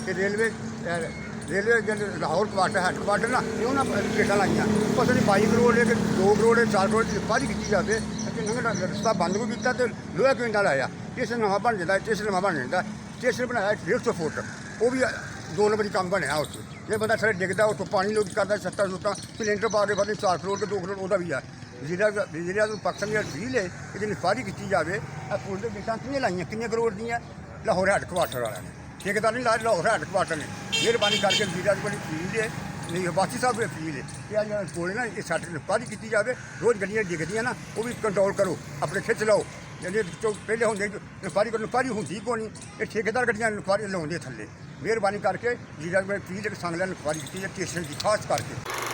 कि रेलवे जो Lahore quarter headquarter ना ये उन्होंने प्लेटा लाइया पता नहीं 22 करोड़ है कि 2 करोड़ है 4 करोड़ की फारी की जाए रस्ता बंद को किया तो लोहा क्यों ना लाया स्टेशन नवा बन जाता स्टेशन नवा बन जाता स्टेशन बनाया 150 फुट वो भी 2 नंबर काम बनया उस जो बंदा सारे डिगता उतो पानी लोग करता छत्ता छुट्टा सिलेंडर पा के पता 4 करोड़ के 2 करोड़ वह भी है जिला पाकिस्तान फील है कि फारी की जाए पुल के गेटा कि लाइया कि करोड़ दियाँ लाहौर हैडकुआटर वाले ने ठेकेदार नहीं ला लाहौर हैडकुआटर ने मेहरबानी करके वीर को फील है नहीं बासी साहब को फील है कि अगर कोले ना ये सट फारी की जाए रोज़ गड्डियाँ डिगदियाँ ना वो भी कंट्रोल करो अपने खिच लाओ जो पहले होंगे फारी होंगी को नहीं ये ठेकेदार गड्डियाँ फारी लाते थले मेहरबानी करके जिला फील संगलियां फारी की स्टेशन की खास करके